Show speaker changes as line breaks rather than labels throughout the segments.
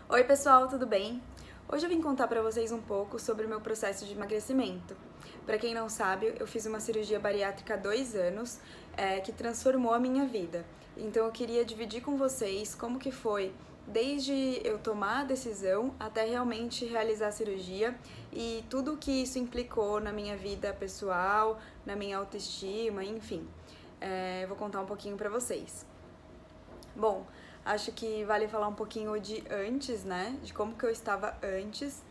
Oi pessoal, tudo bem? Hoje eu vim contar pra vocês um pouco sobre o meu processo de emagrecimento. Pra quem não sabe, eu fiz uma cirurgia bariátrica há 2 anos, que transformou a minha vida. Então eu queria dividir com vocês como que foi desde eu tomar a decisão até realmente realizar a cirurgia e tudo o que isso implicou na minha vida pessoal, na minha autoestima, enfim. Eu vou contar um pouquinho pra vocês. Bom, acho que vale falar um pouquinho de antes, né? De como que eu estava antes.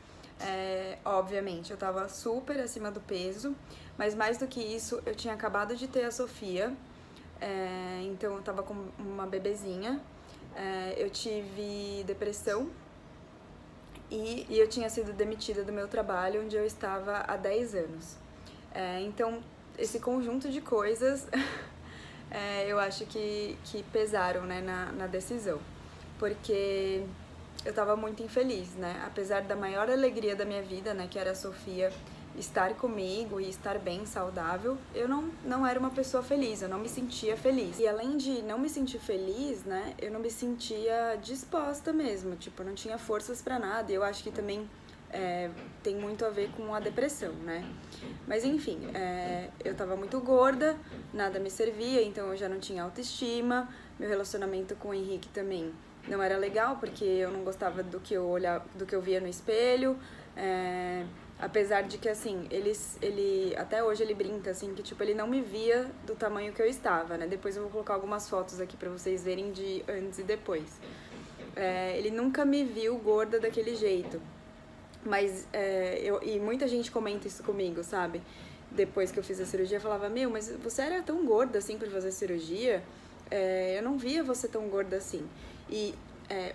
Obviamente, eu estava super acima do peso, mas mais do que isso, eu tinha acabado de ter a Sofia, então eu estava com uma bebezinha, eu tive depressão e eu tinha sido demitida do meu trabalho, onde eu estava há 10 anos. Então, esse conjunto de coisas eu acho que pesaram, né, na decisão, porque eu tava muito infeliz, né, apesar da maior alegria da minha vida, né, que era a Sofia estar comigo e estar bem, saudável, eu não era uma pessoa feliz, eu não me sentia feliz. E além de não me sentir feliz, né, eu não me sentia disposta mesmo, tipo, eu não tinha forças pra nada, e eu acho que também tem muito a ver com a depressão, né? Mas enfim, eu tava muito gorda, nada me servia, então eu já não tinha autoestima, meu relacionamento com o Henrique também não era legal, porque eu não gostava do que eu olhava, do que eu via no espelho, apesar de que, assim, ele até hoje ele brinca, assim, que, tipo, ele não me via do tamanho que eu estava, né? Depois eu vou colocar algumas fotos aqui pra vocês verem de antes e depois. Ele nunca me viu gorda daquele jeito. Mas e muita gente comenta isso comigo, sabe? Depois que eu fiz a cirurgia, falava, meu, mas você era tão gorda assim pra fazer cirurgia? Eu não via você tão gorda assim. E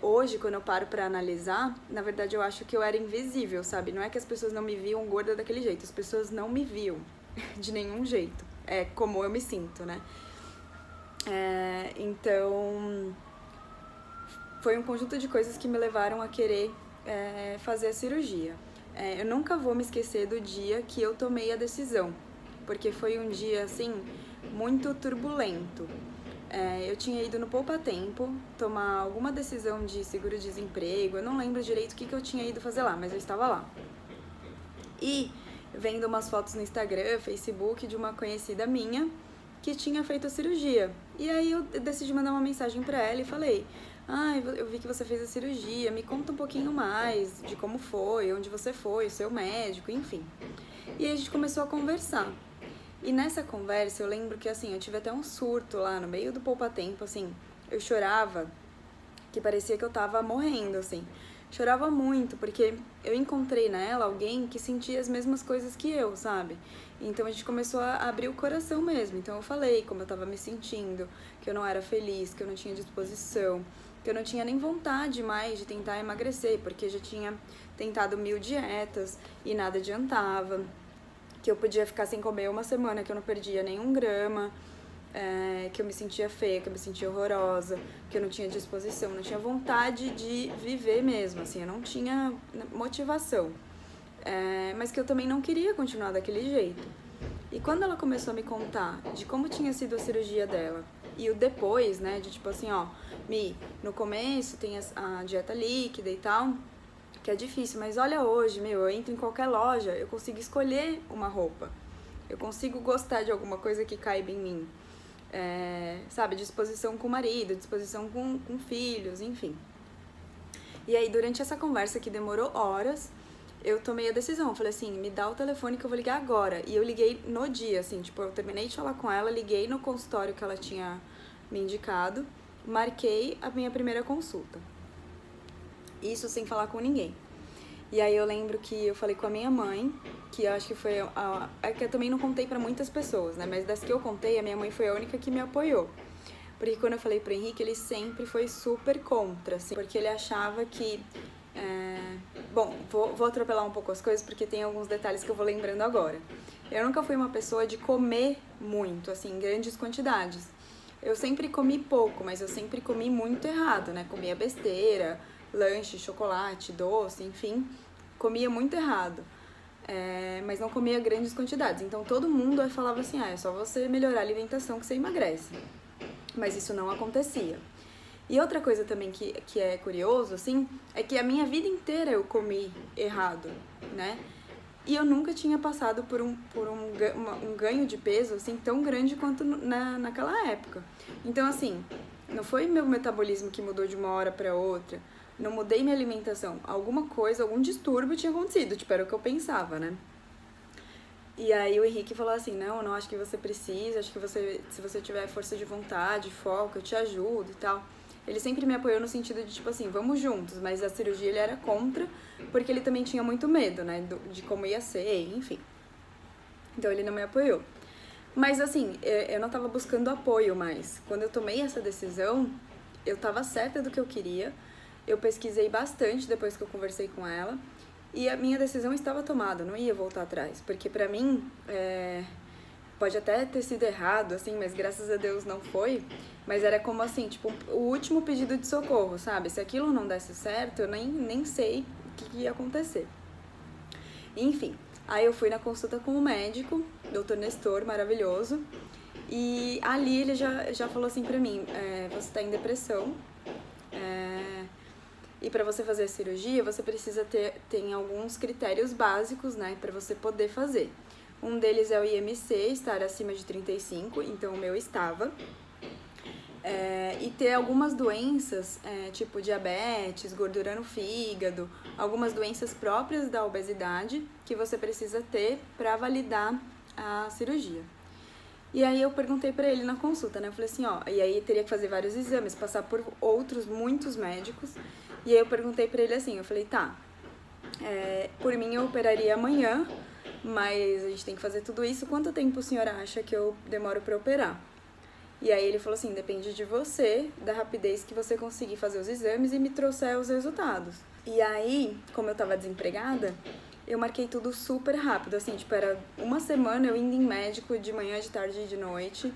hoje, quando eu paro pra analisar, na verdade eu acho que eu era invisível, sabe? Não é que as pessoas não me viam gorda daquele jeito, as pessoas não me viam de nenhum jeito. É como eu me sinto, né? Então, foi um conjunto de coisas que me levaram a querer fazer a cirurgia. Eu nunca vou me esquecer do dia que eu tomei a decisão, porque foi um dia, assim, muito turbulento. Eu tinha ido no Poupa Tempo tomar alguma decisão de seguro-desemprego, eu não lembro direito o que eu tinha ido fazer lá, mas eu estava lá. E vendo umas fotos no Instagram, Facebook, de uma conhecida minha que tinha feito a cirurgia. E aí eu decidi mandar uma mensagem pra ela e falei, eu vi que você fez a cirurgia, me conta um pouquinho mais de como foi, onde você foi, o seu médico, enfim. E aí a gente começou a conversar. E nessa conversa eu lembro que, assim, eu tive até um surto lá no meio do Poupa Tempo, assim, eu chorava, que parecia que eu tava morrendo, assim. Chorava muito, porque eu encontrei nela alguém que sentia as mesmas coisas que eu, sabe? Então a gente começou a abrir o coração mesmo. Então eu falei como eu tava me sentindo, que eu não era feliz, que eu não tinha disposição, que eu não tinha nem vontade mais de tentar emagrecer, porque eu já tinha tentado 1000 dietas e nada adiantava, que eu podia ficar sem comer uma semana, que eu não perdia nenhum grama, que eu me sentia feia, que eu me sentia horrorosa, que eu não tinha disposição, não tinha vontade de viver mesmo, assim, eu não tinha motivação, mas que eu também não queria continuar daquele jeito. E quando ela começou a me contar de como tinha sido a cirurgia dela e o depois, né, de tipo assim, ó, no começo tem a dieta líquida e tal, que é difícil, mas olha hoje, meu, eu entro em qualquer loja, eu consigo escolher uma roupa, eu consigo gostar de alguma coisa que caiba em mim, sabe, disposição com o marido, disposição com filhos, enfim. E aí, durante essa conversa que demorou horas, eu tomei a decisão, falei assim, me dá o telefone que eu vou ligar agora. E eu liguei no dia, assim, tipo, eu terminei de falar com ela, liguei no consultório que ela tinha me indicado, marquei a minha primeira consulta. Isso sem falar com ninguém. E aí eu lembro que eu falei com a minha mãe, que eu acho que foi que eu também não contei pra muitas pessoas, né? Mas das que eu contei, a minha mãe foi a única que me apoiou. Porque quando eu falei pro Henrique, ele sempre foi super contra, assim, porque ele achava que... Bom, vou atropelar um pouco as coisas, porque tem alguns detalhes que eu vou lembrando agora. Eu nunca fui uma pessoa de comer muito, assim, em grandes quantidades. Eu sempre comi pouco, mas eu sempre comi muito errado, né? Comia besteira, lanche, chocolate, doce, enfim, comia muito errado, mas não comia grandes quantidades. Então todo mundo falava assim, é só você melhorar a alimentação que você emagrece. Mas isso não acontecia. E outra coisa também que é curioso, assim, é que a minha vida inteira eu comi errado, né? E eu nunca tinha passado por um ganho de peso, assim, tão grande quanto naquela época. Então, assim, não foi meu metabolismo que mudou de uma hora pra outra, não mudei minha alimentação. Alguma coisa, algum distúrbio tinha acontecido, tipo, era o que eu pensava, né? E aí o Henrique falou assim, não acho que você precisa, acho que se você tiver força de vontade, foco, eu te ajudo e tal. Ele sempre me apoiou no sentido de, tipo assim, vamos juntos, mas a cirurgia ele era contra, porque ele também tinha muito medo, né, de como ia ser, enfim. Então ele não me apoiou. Mas assim, eu não tava buscando apoio mais. Quando eu tomei essa decisão, eu tava certa do que eu queria, eu pesquisei bastante depois que eu conversei com ela, e a minha decisão estava tomada, não ia voltar atrás, porque pra mim, pode até ter sido errado, assim, mas graças a Deus não foi, mas era como assim, tipo, o último pedido de socorro, sabe? Se aquilo não desse certo, eu nem sei o que ia acontecer. Enfim, aí eu fui na consulta com o médico, Dr. Nestor, maravilhoso, e ali ele já falou assim pra mim, você tá em depressão, e para você fazer a cirurgia, você precisa tem alguns critérios básicos, né, para você poder fazer. Um deles é o IMC, estar acima de 35, então o meu estava. E ter algumas doenças, tipo diabetes, gordura no fígado, algumas doenças próprias da obesidade que você precisa ter para validar a cirurgia. E aí eu perguntei pra ele na consulta, né? Eu falei assim, ó, e aí teria que fazer vários exames, passar por muitos médicos. E aí eu perguntei pra ele assim, eu falei, tá, por mim eu operaria amanhã, mas a gente tem que fazer tudo isso, quanto tempo o senhor acha que eu demoro pra operar? E aí ele falou assim, depende de você, da rapidez que você conseguir fazer os exames e me trouxer os resultados. E aí, como eu tava desempregada, eu marquei tudo super rápido, assim, tipo, era uma semana eu indo em médico de manhã, de tarde e de noite,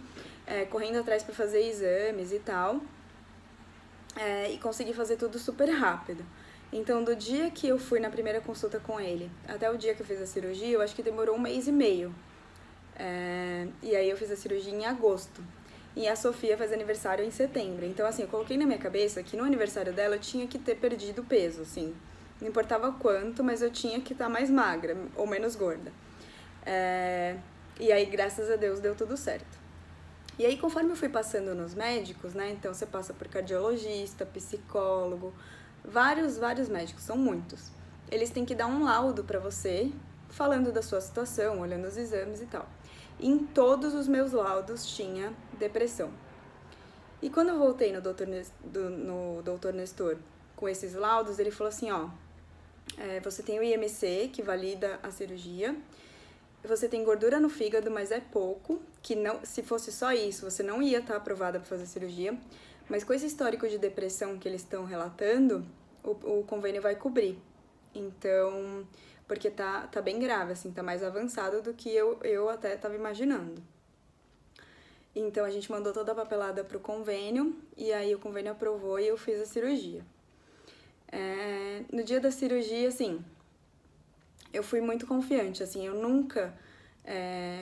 correndo atrás pra fazer exames e tal, e consegui fazer tudo super rápido. Então, do dia que eu fui na primeira consulta com ele até o dia que eu fiz a cirurgia, eu acho que demorou 1 mês e meio. E aí eu fiz a cirurgia em agosto. E a Sofia faz aniversário em setembro. Então, assim, eu coloquei na minha cabeça que no aniversário dela eu tinha que ter perdido peso, assim. Não importava quanto, mas eu tinha que estar mais magra ou menos gorda. E aí, graças a Deus, deu tudo certo. E aí, conforme eu fui passando nos médicos, né? Então, você passa por cardiologista, psicólogo, vários médicos, são muitos. Eles têm que dar um laudo pra você, falando da sua situação, olhando os exames e tal. Em todos os meus laudos tinha depressão. E quando eu voltei no Dr. Nestor com esses laudos, ele falou assim, ó, você tem o IMC, que valida a cirurgia, você tem gordura no fígado, mas é pouco, que não, se fosse só isso, você não ia estar aprovada para fazer cirurgia, mas com esse histórico de depressão que eles estão relatando, o convênio vai cobrir. Então, porque tá bem grave, assim, tá mais avançado do que eu até tava imaginando. Então, a gente mandou toda a papelada pro convênio, e aí o convênio aprovou e eu fiz a cirurgia. No dia da cirurgia, assim, eu fui muito confiante, assim, eu nunca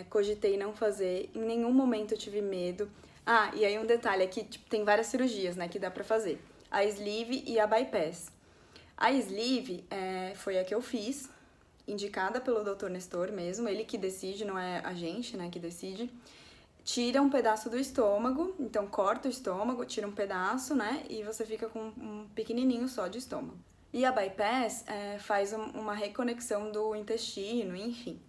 cogitei não fazer, em nenhum momento eu tive medo. Ah, e aí um detalhe, aqui tipo, tem várias cirurgias, né, que dá pra fazer. A sleeve e a bypass. A sleeve foi a que eu fiz, indicada pelo Dr. Nestor mesmo, ele que decide, não é a gente, né, que decide. Tira um pedaço do estômago, então corta o estômago, tira um pedaço, né, e você fica com um pequenininho só de estômago. E a bypass faz uma reconexão do intestino, enfim.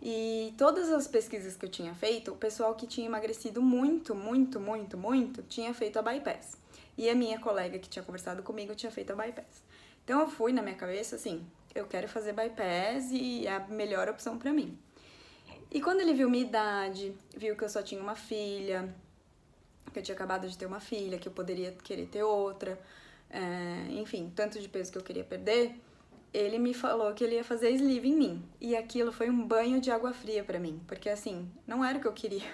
E todas as pesquisas que eu tinha feito, o pessoal que tinha emagrecido muito, tinha feito a bypass. E a minha colega que tinha conversado comigo tinha feito a bypass. Então eu fui na minha cabeça assim, eu quero fazer bypass e é a melhor opção pra mim. E quando ele viu minha idade, viu que eu só tinha uma filha, que eu tinha acabado de ter uma filha, que eu poderia querer ter outra, enfim, tanto de peso que eu queria perder, ele me falou que ele ia fazer sleeve em mim. E aquilo foi um banho de água fria pra mim, porque assim, não era o que eu queria.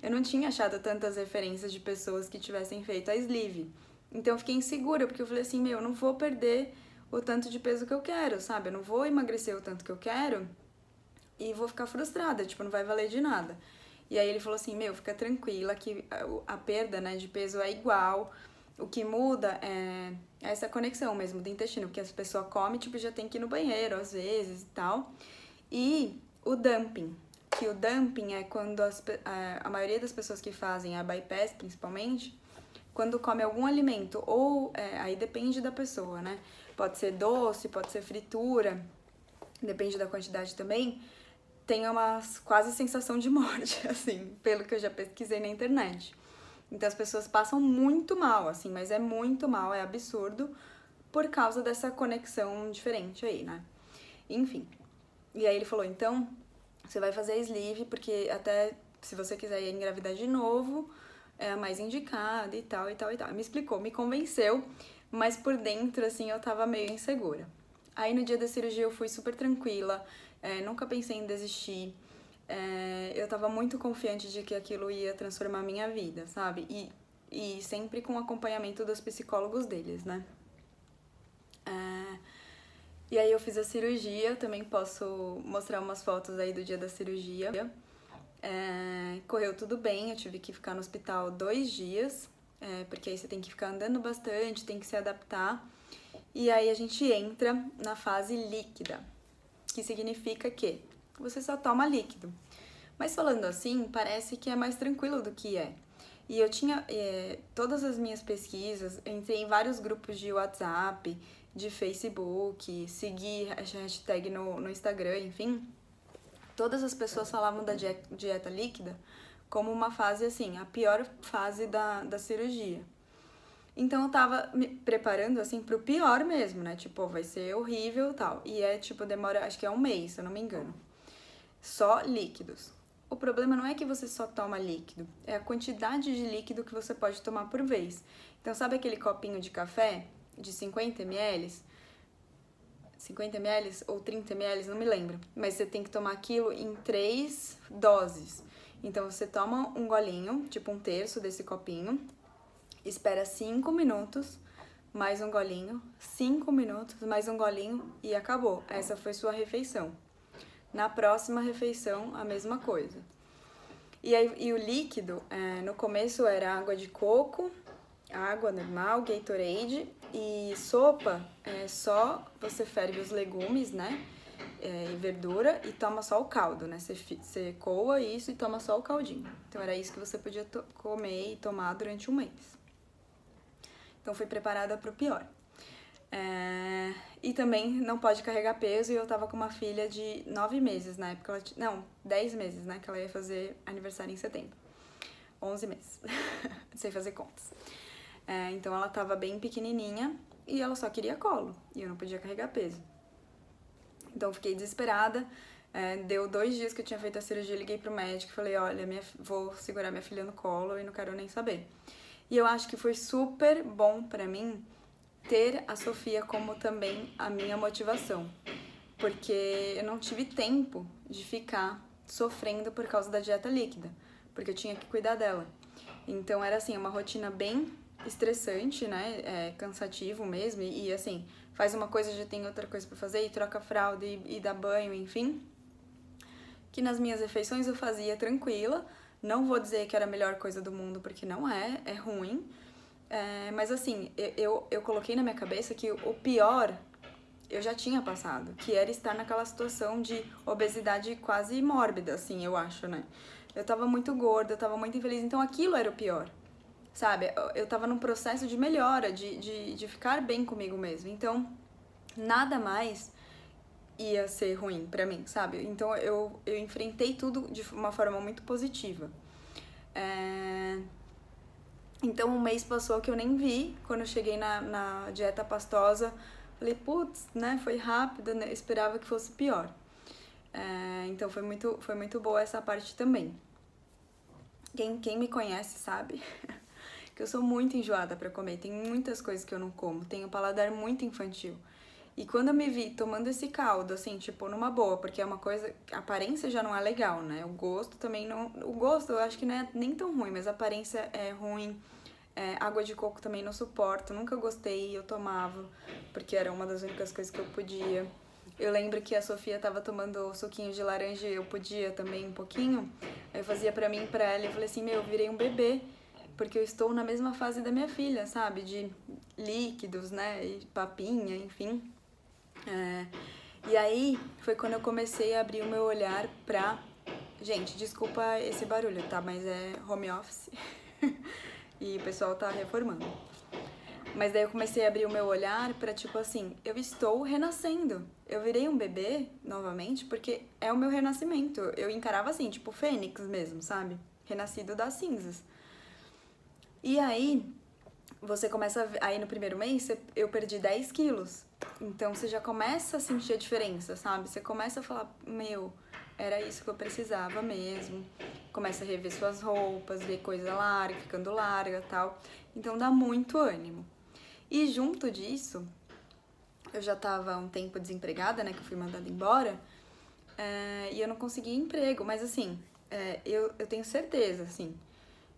Eu não tinha achado tantas referências de pessoas que tivessem feito a sleeve. Então eu fiquei insegura, porque eu falei assim, eu não vou perder o tanto de peso que eu quero, sabe? Eu não vou emagrecer o tanto que eu quero e vou ficar frustrada, tipo, não vai valer de nada. E aí ele falou assim, fica tranquila que a perda, né, de peso é igual, O que muda é essa conexão mesmo do intestino, porque as pessoas comem, tipo, já tem que ir no banheiro às vezes e tal. E o dumping, que o dumping é quando a maioria das pessoas que fazem a bypass, principalmente, quando come algum alimento, ou aí depende da pessoa, né? Pode ser doce, pode ser fritura, depende da quantidade também, tem uma quase sensação de morte, assim, pelo que eu já pesquisei na internet. Então as pessoas passam muito mal, assim, mas é muito mal, é absurdo, por causa dessa conexão diferente aí, né? Enfim. E aí ele falou, então, você vai fazer a sleeve, porque até se você quiser ir engravidar de novo, é a mais indicada e tal, e tal, e tal. Me explicou, me convenceu, mas por dentro, assim, eu tava meio insegura. Aí no dia da cirurgia eu fui super tranquila, nunca pensei em desistir. Eu tava muito confiante de que aquilo ia transformar a minha vida, sabe? E sempre com o acompanhamento dos psicólogos deles, né? E aí eu fiz a cirurgia, também posso mostrar umas fotos aí do dia da cirurgia. Correu tudo bem, eu tive que ficar no hospital 2 dias, porque aí você tem que ficar andando bastante, tem que se adaptar. E aí a gente entra na fase líquida, que significa que você só toma líquido. Mas falando assim, parece que é mais tranquilo do que é. E eu tinha todas as minhas pesquisas, entrei em vários grupos de WhatsApp, de Facebook, segui hashtag no Instagram, enfim. Todas as pessoas falavam da dieta líquida como uma fase assim, a pior fase da cirurgia. Então eu tava me preparando assim pro pior mesmo, né? Tipo, vai ser horrível e tal. E tipo, demora, acho que é 1 mês, se eu não me engano. Só líquidos. O problema não é que você só toma líquido, é a quantidade de líquido que você pode tomar por vez. Então, sabe aquele copinho de café de 50 ml? 50 ml ou 30 ml, não me lembro. Mas você tem que tomar aquilo em 3 doses. Então, você toma um golinho, tipo 1/3 desse copinho, espera 5 minutos, mais um golinho, 5 minutos, mais um golinho e acabou. Essa foi sua refeição. Na próxima refeição, a mesma coisa. E o líquido, no começo era água de coco, água normal, Gatorade, e sopa, só você ferve os legumes, né, e verdura, e toma só o caldo, né, você coa isso e toma só o caldinho. Então era isso que você podia comer e tomar durante 1 mês. Então fui preparada para o pior. E também não pode carregar peso, e eu tava com uma filha de 9 meses na época, não, 10 meses, né, que ela ia fazer aniversário em setembro. 11 meses, sei fazer contas. Então ela tava bem pequenininha e ela só queria colo, e eu não podia carregar peso. Então eu fiquei desesperada, deu 2 dias que eu tinha feito a cirurgia, liguei pro médico e falei, olha, vou segurar minha filha no colo e não quero nem saber. E eu acho que foi super bom pra mim ter a Sofia como também a minha motivação, porque eu não tive tempo de ficar sofrendo por causa da dieta líquida, porque eu tinha que cuidar dela. Então era assim, uma rotina bem estressante, né, cansativo mesmo, e assim, faz uma coisa, já tem outra coisa pra fazer, e troca a fralda e dá banho, enfim. Que nas minhas refeições eu fazia tranquila, não vou dizer que era a melhor coisa do mundo, porque não é ruim. Mas assim, eu coloquei na minha cabeça que o pior eu já tinha passado, que era estar naquela situação de obesidade quase mórbida, assim, eu acho, né? Eu tava muito gorda, eu tava muito infeliz, então aquilo era o pior, sabe? Eu tava num processo de melhora, de ficar bem comigo mesmo, então nada mais ia ser ruim pra mim, sabe? Então eu enfrentei tudo de uma forma muito positiva. Então, 1 mês passou que eu nem vi. Quando eu cheguei na dieta pastosa, falei, putz, né, foi rápido, né? Esperava que fosse pior. Então, foi muito boa essa parte também. Quem me conhece sabe que eu sou muito enjoada pra comer. Tem muitas coisas que eu não como. Tenho um paladar muito infantil. E quando eu me vi tomando esse caldo, assim, tipo, numa boa, porque é uma coisa... A aparência já não é legal, né? O gosto também não... O gosto eu acho que não é nem tão ruim, mas a aparência é ruim. Água de coco também não suporto, nunca gostei, eu tomava, porque era uma das únicas coisas que eu podia. Eu lembro que a Sofia tava tomando suquinho de laranja e eu podia também um pouquinho. Aí eu fazia pra mim e pra ela, e eu falei assim, eu virei um bebê, porque eu estou na mesma fase da minha filha, sabe? De líquidos, né? E papinha, enfim. E aí foi quando eu comecei a abrir o meu olhar pra... Gente, desculpa esse barulho, tá? Mas é home office e o pessoal tá reformando. Mas daí eu comecei a abrir o meu olhar pra, tipo assim, eu estou renascendo. Eu virei um bebê novamente porque é o meu renascimento. Eu encarava assim, tipo fênix mesmo, sabe? Renascido das cinzas. E aí, você começa a... Aí no primeiro mês, eu perdi 10 quilos. Então você já começa a sentir a diferença, sabe? Você começa a falar, meu, era isso que eu precisava mesmo. Começa a rever suas roupas, ver coisa larga, ficando larga e tal. Então dá muito ânimo. E junto disso, eu já tava um tempo desempregada, né? Que eu fui mandada embora. E eu não conseguia emprego. Mas assim, eu tenho certeza, assim,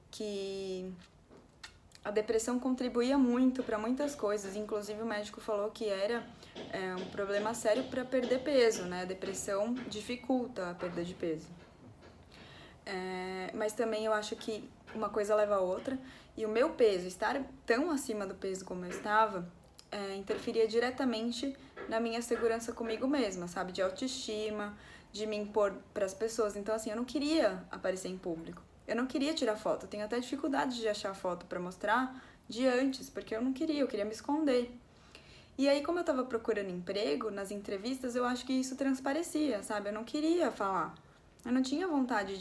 que a depressão contribuía muito para muitas coisas. Inclusive o médico falou que era um problema sério para perder peso, né? A depressão dificulta a perda de peso. Mas também eu acho que uma coisa leva a outra. E o meu peso, estar tão acima do peso como eu estava, interferia diretamente na minha segurança comigo mesma, sabe? De autoestima, de me impor para as pessoas. Então, assim, eu não queria aparecer em público. Eu não queria tirar foto. Eu tenho até dificuldade de achar foto para mostrar de antes, porque eu queria me esconder. E aí, como eu tava procurando emprego, nas entrevistas, eu acho que isso transparecia, sabe? Eu não queria falar. Eu não tinha vontade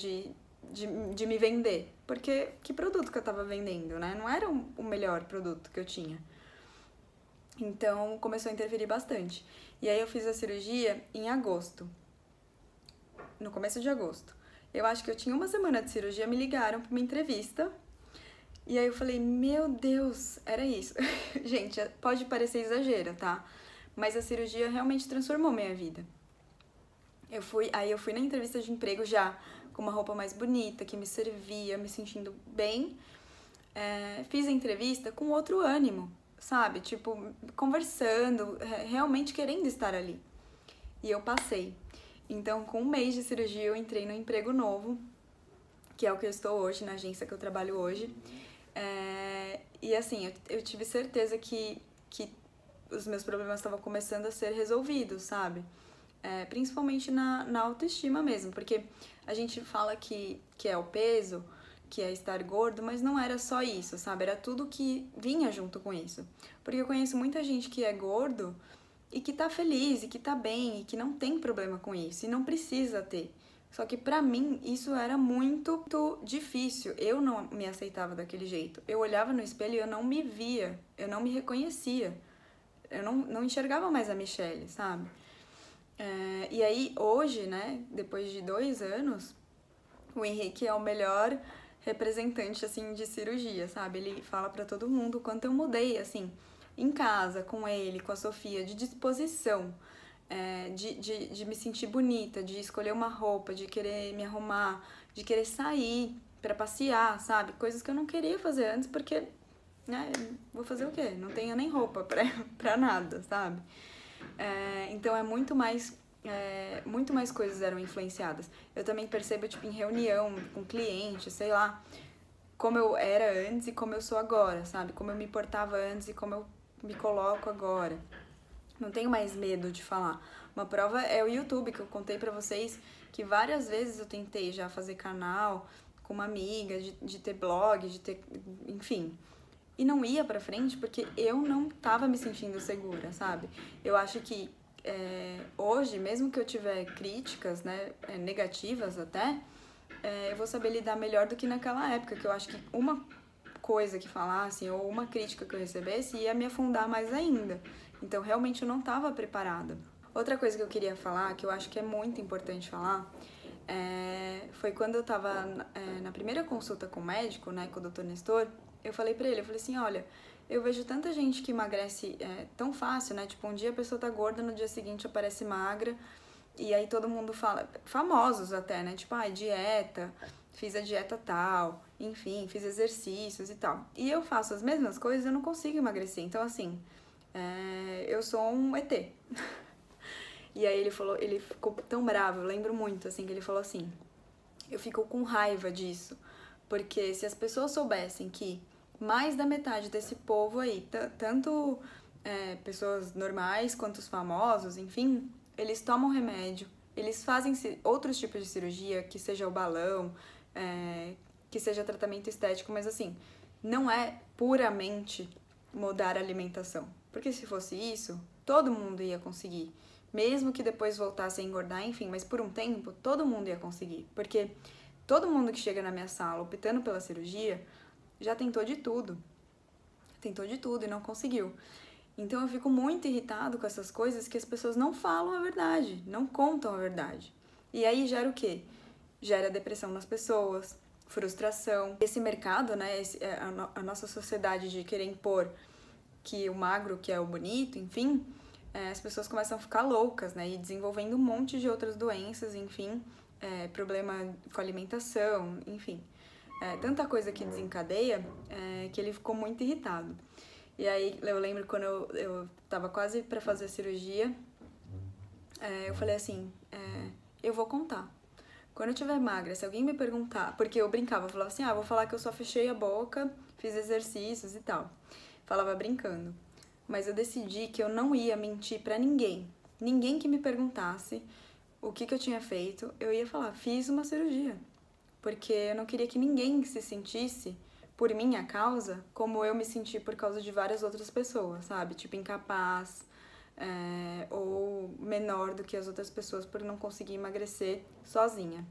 de me vender, porque que produto que eu tava vendendo, né? Não era o melhor produto que eu tinha. Então, começou a interferir bastante. E aí, eu fiz a cirurgia em agosto, no começo de agosto. Eu acho que eu tinha uma semana de cirurgia, me ligaram pra uma entrevista. E aí eu falei, meu Deus, era isso. Gente, pode parecer exagero, tá? Mas a cirurgia realmente transformou minha vida. Aí eu fui na entrevista de emprego já com uma roupa mais bonita, que me servia, me sentindo bem. Fiz a entrevista com outro ânimo, sabe? Tipo, conversando, realmente querendo estar ali. E eu passei. Então, com um mês de cirurgia, eu entrei no emprego novo, que é o que eu estou hoje, na agência que eu trabalho hoje. E assim, eu tive certeza que os meus problemas estavam começando a ser resolvidos, sabe? Principalmente na autoestima mesmo, porque a gente fala que é o peso, que é estar gordo, mas não era só isso, sabe? Era tudo que vinha junto com isso. Porque eu conheço muita gente que é gordo e que tá feliz, e que tá bem, e que não tem problema com isso, e não precisa ter. Só que pra mim isso era muito difícil, eu não me aceitava daquele jeito. Eu olhava no espelho e eu não me via, eu não me reconhecia. Eu não enxergava mais a Michelle, sabe? E aí hoje, né, depois de 2 anos, o Henrique é o melhor representante, assim, de cirurgia, sabe? Ele fala pra todo mundo o quanto eu mudei, assim, em casa, com ele, com a Sofia, de disposição. De me sentir bonita, de escolher uma roupa, de querer me arrumar, de querer sair pra passear, sabe? Coisas que eu não queria fazer antes porque, né, vou fazer o quê? Não tenho nem roupa pra nada, sabe? Então muito mais coisas eram influenciadas. Eu também percebo, tipo, em reunião com cliente, sei lá, como eu era antes e como eu sou agora, sabe? Como eu me portava antes e como eu me coloco agora. Não tenho mais medo de falar. Uma prova é o YouTube, que eu contei pra vocês que várias vezes eu tentei já fazer canal com uma amiga, de ter blog, de ter... enfim. E não ia pra frente porque eu não tava me sentindo segura, sabe? Eu acho que hoje, mesmo que eu tiver críticas, né, negativas até, eu vou saber lidar melhor do que naquela época, que eu acho que uma coisa que falassem ou uma crítica que eu recebesse ia me afundar mais ainda. Então, realmente, eu não estava preparada. Outra coisa que eu queria falar, que eu acho que é muito importante falar, foi quando eu estava na primeira consulta com o médico, né, com o Dr. Nestor, eu falei pra ele, eu falei assim, olha, eu vejo tanta gente que emagrece tão fácil, né, tipo, um dia a pessoa tá gorda, no dia seguinte aparece magra, e aí todo mundo fala, famosos até, né, tipo, dieta, fiz a dieta tal, enfim, fiz exercícios e tal. E eu faço as mesmas coisas, eu não consigo emagrecer, então assim... eu sou um ET. E aí ele ficou tão bravo, eu lembro muito, assim, que ele falou assim, eu fico com raiva disso, Porque se as pessoas soubessem que mais da metade desse povo aí, tanto pessoas normais quanto os famosos, enfim, eles tomam remédio, eles fazem outros tipos de cirurgia, que seja o balão, que seja tratamento estético, mas assim, não é puramente mudar a alimentação. Porque se fosse isso, todo mundo ia conseguir. Mesmo que depois voltasse a engordar, enfim, mas por um tempo, todo mundo ia conseguir. Porque todo mundo que chega na minha sala optando pela cirurgia já tentou de tudo. Tentou de tudo e não conseguiu. Então eu fico muito irritado com essas coisas que as pessoas não falam a verdade, não contam a verdade. E aí gera o quê? Gera depressão nas pessoas, frustração. Esse mercado, né, a nossa sociedade de querer impor que o magro que é o bonito, enfim, as pessoas começam a ficar loucas, né, e desenvolvendo um monte de outras doenças, enfim, problema com alimentação, enfim. Tanta coisa que desencadeia que ele ficou muito irritado. E aí eu lembro quando eu tava quase pra fazer a cirurgia, eu falei assim, eu vou contar. Quando eu tiver magra, se alguém me perguntar, porque eu brincava, eu falava assim, vou falar que eu só fechei a boca, fiz exercícios e tal. Falava brincando. Mas eu decidi que eu não ia mentir pra ninguém. Ninguém que me perguntasse o que eu tinha feito, eu ia falar, fiz uma cirurgia. Porque eu não queria que ninguém se sentisse, por minha causa, como eu me senti por causa de várias outras pessoas, sabe? Tipo, incapaz, ou menor do que as outras pessoas por não conseguir emagrecer sozinha.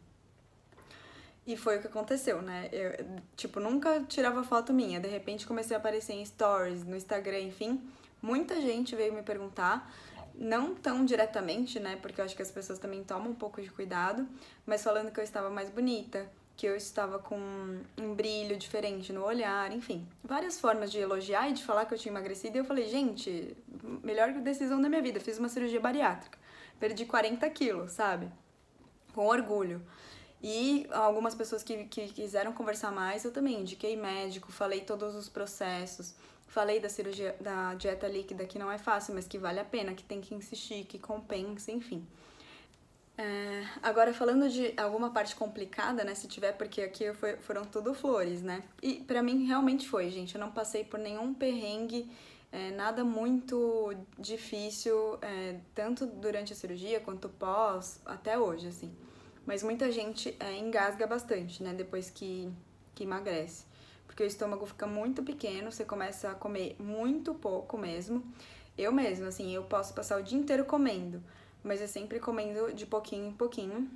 E foi o que aconteceu, né? Eu, nunca tirava foto minha. De repente comecei a aparecer em stories, no Instagram, enfim. Muita gente veio me perguntar, não tão diretamente, né? Porque eu acho que as pessoas também tomam um pouco de cuidado, mas falando que eu estava mais bonita, que eu estava com um brilho diferente no olhar, enfim. Várias formas de elogiar e de falar que eu tinha emagrecido. E eu falei, gente, melhor decisão da minha vida. Fiz uma cirurgia bariátrica. Perdi 40 quilos, sabe? Com orgulho. E algumas pessoas que quiseram conversar mais, eu também indiquei médico, falei todos os processos, falei da cirurgia, da dieta líquida, que não é fácil, mas que vale a pena, que tem que insistir, que compensa, enfim. Agora, falando de alguma parte complicada, né, se tiver, porque aqui foram tudo flores, né? E pra mim realmente foi, gente, eu não passei por nenhum perrengue, nada muito difícil, tanto durante a cirurgia quanto pós, até hoje, assim. Mas muita gente engasga bastante, né, depois que emagrece. Porque o estômago fica muito pequeno, você começa a comer muito pouco mesmo. Eu mesma, assim, eu posso passar o dia inteiro comendo, mas é sempre comendo de pouquinho em pouquinho.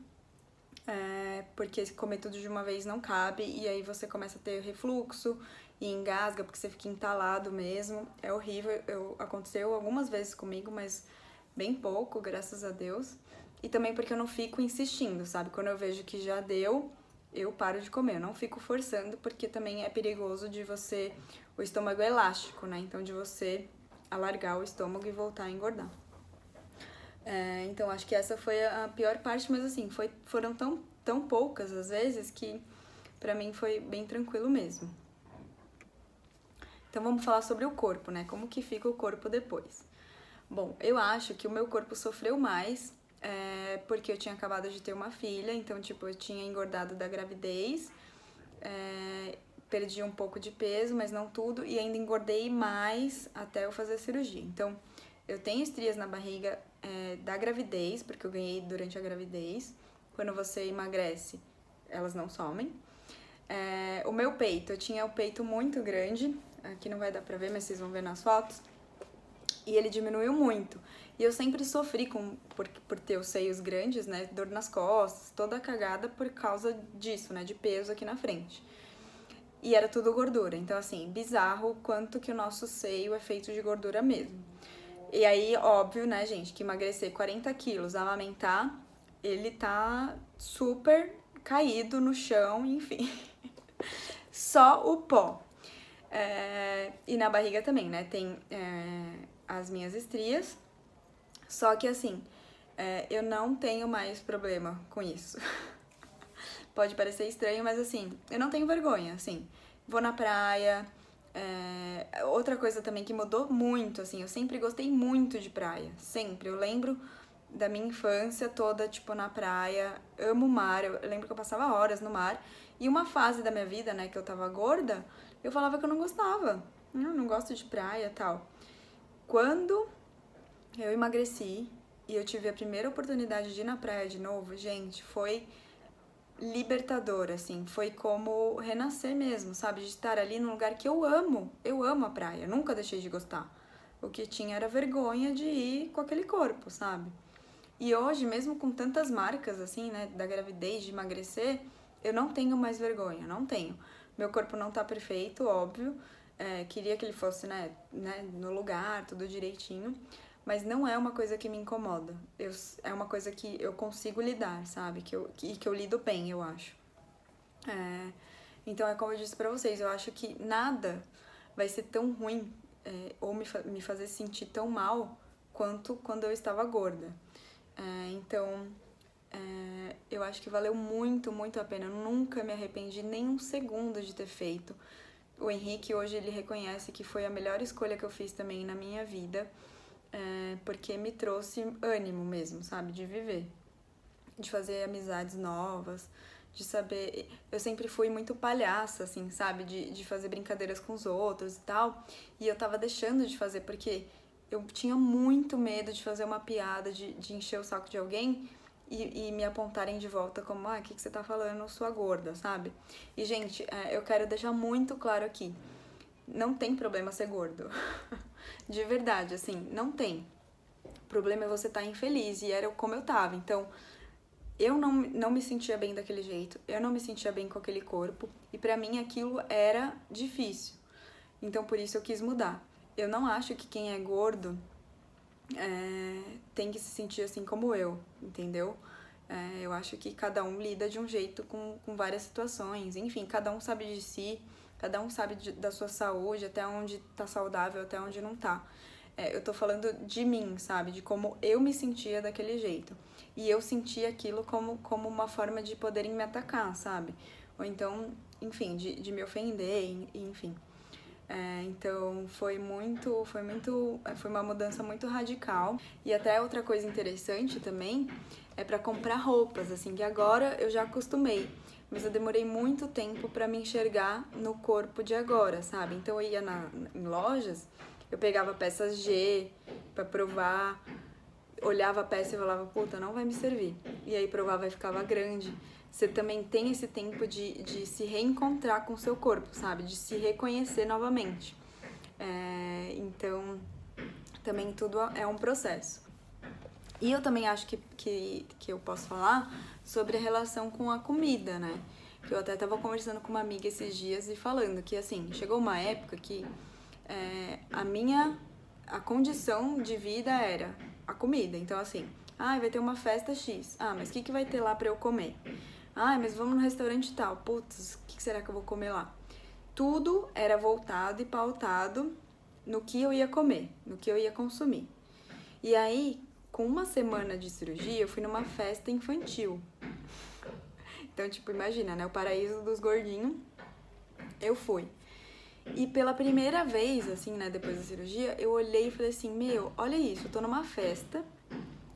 Porque comer tudo de uma vez não cabe, e aí você começa a ter refluxo e engasga, porque você fica entalado mesmo. É horrível, aconteceu algumas vezes comigo, mas bem pouco, graças a Deus. E também porque eu não fico insistindo, sabe? Quando eu vejo que já deu, eu paro de comer. Eu não fico forçando, porque também é perigoso de você... O estômago é elástico, né? Então, de você alargar o estômago e voltar a engordar. Então, acho que essa foi a pior parte, mas assim, foram tão poucas às vezes que pra mim foi bem tranquilo mesmo. Então, vamos falar sobre o corpo, né? Como que fica o corpo depois. Bom, eu acho que o meu corpo sofreu mais... porque eu tinha acabado de ter uma filha, então, eu tinha engordado da gravidez, perdi um pouco de peso, mas não tudo, e ainda engordei mais até eu fazer a cirurgia. Então, eu tenho estrias na barriga da gravidez, porque eu ganhei durante a gravidez. Quando você emagrece, elas não somem. O meu peito, eu tinha o peito muito grande, aqui não vai dar pra ver, mas vocês vão ver nas fotos, e ele diminuiu muito. E eu sempre sofri por ter os seios grandes, né, dor nas costas, toda cagada por causa disso, né, de peso aqui na frente. E era tudo gordura, então assim, bizarro o quanto que o nosso seio é feito de gordura mesmo. E aí, óbvio, né, gente, que emagrecer 40 quilos, amamentar, ele tá super caído no chão, enfim. Só o pó. E na barriga também, né, tem as minhas estrias. Só que assim, eu não tenho mais problema com isso. Pode parecer estranho, mas assim, eu não tenho vergonha, assim. Vou na praia. Outra coisa também que mudou muito, assim, eu sempre gostei muito de praia. Sempre. Eu lembro da minha infância toda, tipo, na praia, amo o mar, eu lembro que eu passava horas no mar, e uma fase da minha vida, né, que eu tava gorda, eu falava que eu não gostava, eu não gosto de praia e tal. Quando eu emagreci e eu tive a primeira oportunidade de ir na praia de novo, gente, foi libertador, assim, foi como renascer mesmo, sabe, de estar ali num lugar que eu amo a praia, nunca deixei de gostar. O que tinha era vergonha de ir com aquele corpo, sabe? E hoje, mesmo com tantas marcas, assim, né, da gravidez, de emagrecer, eu não tenho mais vergonha, não tenho. Meu corpo não tá perfeito, óbvio, queria que ele fosse, né, no lugar, tudo direitinho, mas não é uma coisa que me incomoda. É uma coisa que eu consigo lidar, sabe? Que eu lido bem, eu acho. Então, é como eu disse pra vocês, eu acho que nada vai ser tão ruim ou me fazer sentir tão mal quanto quando eu estava gorda. Então, eu acho que valeu muito, muito a pena. Eu nunca me arrependi nem um segundo de ter feito. O Henrique hoje ele reconhece que foi a melhor escolha que eu fiz também na minha vida, porque me trouxe ânimo mesmo, sabe, de viver, de fazer amizades novas, de saber... Eu sempre fui muito palhaça, assim, sabe, de fazer brincadeiras com os outros e tal, e eu tava deixando de fazer porque eu tinha muito medo de fazer uma piada, de encher o saco de alguém e me apontarem de volta como, o que você tá falando, sua gorda, sabe? E, gente, eu quero deixar muito claro aqui, não tem problema ser gordo. De verdade, assim, não tem. O problema é você estar infeliz, e era como eu tava. Então, eu não me sentia bem daquele jeito, eu não me sentia bem com aquele corpo, e pra mim aquilo era difícil. Então, por isso eu quis mudar. Eu não acho que quem é gordo tem que se sentir assim como eu, entendeu? Eu acho que cada um lida de um jeito com várias situações. Enfim, cada um sabe de si, cada um sabe da sua saúde, até onde tá saudável, até onde não tá. Eu tô falando de mim, sabe? De como eu me sentia daquele jeito. E eu sentia aquilo como uma forma de poderem me atacar, sabe? Ou então, enfim, de me ofender, enfim. Então foi uma mudança muito radical. E até outra coisa interessante também é para comprar roupas, assim, que agora eu já acostumei, mas eu demorei muito tempo para me enxergar no corpo de agora, sabe? Então eu ia em lojas, eu pegava peças G para provar, olhava a peça e falava, puta, não vai me servir. E aí provava e ficava grande. Você também tem esse tempo de se reencontrar com o seu corpo, sabe? De se reconhecer novamente. Então, também tudo é um processo. E eu também acho que eu posso falar sobre a relação com a comida, né? Que eu até tava conversando com uma amiga esses dias e falando que, assim, chegou uma época que a condição de vida era a comida. Então, assim, vai ter uma festa X. Mas o que vai ter lá pra eu comer? Mas vamos no restaurante tal. Putz, o que será que eu vou comer lá? Tudo era voltado e pautado no que eu ia comer, no que eu ia consumir. E aí, com uma semana de cirurgia, eu fui numa festa infantil. Então, tipo, imagina, né? O paraíso dos gordinhos. Eu fui. E pela primeira vez, assim, né, depois da cirurgia, eu olhei e falei assim, olha isso, eu tô numa festa,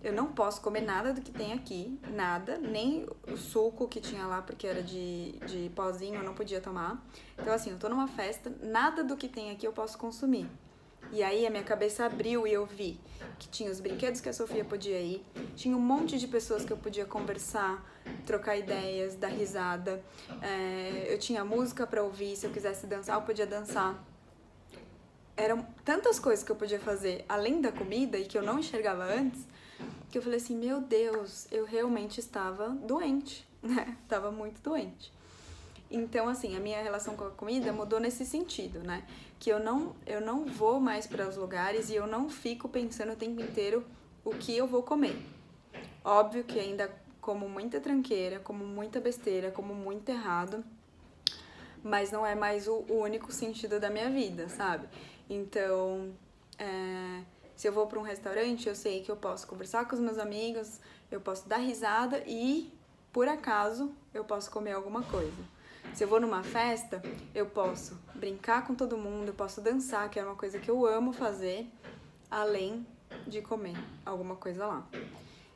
eu não posso comer nada do que tem aqui, nada, nem o suco que tinha lá, porque era de pozinho, eu não podia tomar. Então, assim, eu tô numa festa, nada do que tem aqui eu posso consumir. E aí a minha cabeça abriu e eu vi que tinha os brinquedos que a Sofia podia ir, tinha um monte de pessoas que eu podia conversar, trocar ideias, dar risada, eu tinha música pra ouvir, se eu quisesse dançar, eu podia dançar. Eram tantas coisas que eu podia fazer além da comida e que eu não enxergava antes, que eu falei assim, meu Deus, eu realmente estava doente, né? Estava muito doente. Então, assim, a minha relação com a comida mudou nesse sentido, né? Que eu não vou mais para os lugares e eu não fico pensando o tempo inteiro o que eu vou comer. Óbvio que ainda como muita tranqueira, como muita besteira, como muito errado, mas não é mais o único sentido da minha vida, sabe? Então, se eu vou para um restaurante, eu sei que eu posso conversar com os meus amigos, eu posso dar risada e, por acaso, eu posso comer alguma coisa. Se eu vou numa festa, eu posso brincar com todo mundo, eu posso dançar, que é uma coisa que eu amo fazer, além de comer alguma coisa lá.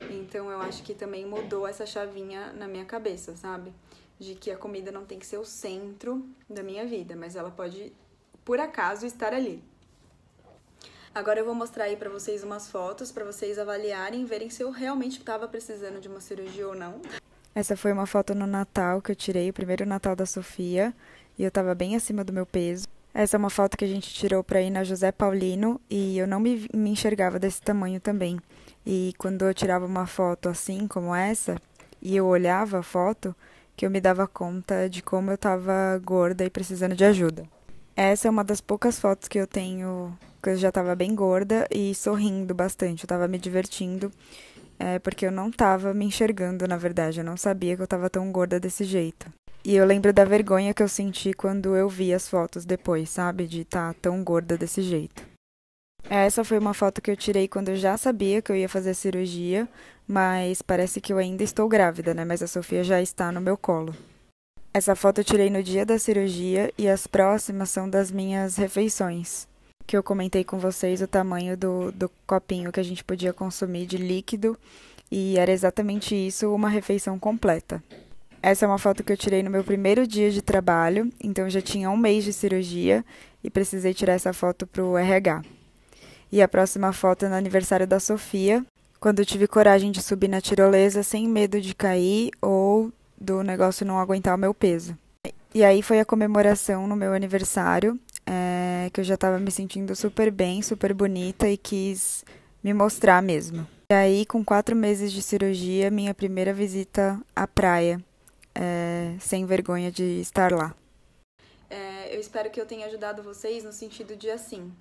Então eu acho que também mudou essa chavinha na minha cabeça, sabe? De que a comida não tem que ser o centro da minha vida, mas ela pode, por acaso, estar ali. Agora eu vou mostrar aí pra vocês umas fotos, pra vocês avaliarem e verem se eu realmente estava precisando de uma cirurgia ou não. Essa foi uma foto no Natal que eu tirei, o primeiro Natal da Sofia, e eu tava bem acima do meu peso. Essa é uma foto que a gente tirou pra ir na José Paulino e eu não me enxergava desse tamanho também. E quando eu tirava uma foto assim, como essa, e eu olhava a foto, que eu me dava conta de como eu tava gorda e precisando de ajuda. Essa é uma das poucas fotos que eu tenho, que eu já tava bem gorda e sorrindo bastante, eu tava me divertindo, porque eu não tava me enxergando, na verdade, eu não sabia que eu tava tão gorda desse jeito. E eu lembro da vergonha que eu senti quando eu vi as fotos depois, sabe, de estar tão gorda desse jeito. Essa foi uma foto que eu tirei quando eu já sabia que eu ia fazer cirurgia, mas parece que eu ainda estou grávida, né, mas a Sofia já está no meu colo. Essa foto eu tirei no dia da cirurgia e as próximas são das minhas refeições, que eu comentei com vocês o tamanho do copinho que a gente podia consumir de líquido e era exatamente isso, uma refeição completa. Essa é uma foto que eu tirei no meu primeiro dia de trabalho, então eu já tinha 1 mês de cirurgia e precisei tirar essa foto pro RH. E a próxima foto é no aniversário da Sofia, quando eu tive coragem de subir na tirolesa sem medo de cair ou do negócio não aguentar o meu peso. E aí foi a comemoração no meu aniversário, que eu já estava me sentindo super bem, super bonita e quis me mostrar mesmo. E aí, com 4 meses de cirurgia, minha primeira visita à praia, sem vergonha de estar lá. Eu espero que eu tenha ajudado vocês no sentido de assim,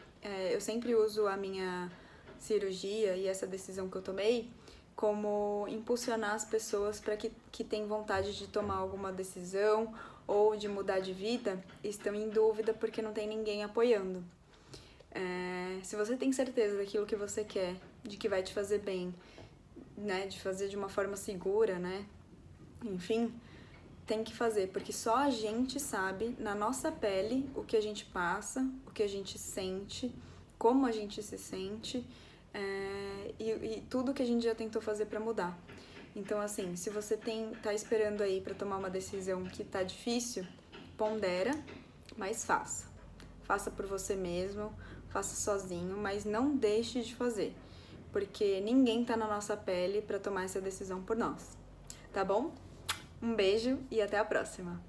eu sempre uso a minha cirurgia e essa decisão que eu tomei como impulsionar as pessoas para que têm vontade de tomar alguma decisão ou de mudar de vida e estão em dúvida porque não tem ninguém apoiando. Se você tem certeza daquilo que você quer, de que vai te fazer bem, né, de fazer de uma forma segura, né, enfim, tem que fazer, porque só a gente sabe, na nossa pele, o que a gente passa, o que a gente sente, como a gente se sente, e tudo que a gente já tentou fazer pra mudar. Então, assim, se você tá esperando aí pra tomar uma decisão que tá difícil, pondera, mas faça. Faça por você mesmo, faça sozinho, mas não deixe de fazer, porque ninguém tá na nossa pele pra tomar essa decisão por nós, tá bom? Um beijo e até a próxima!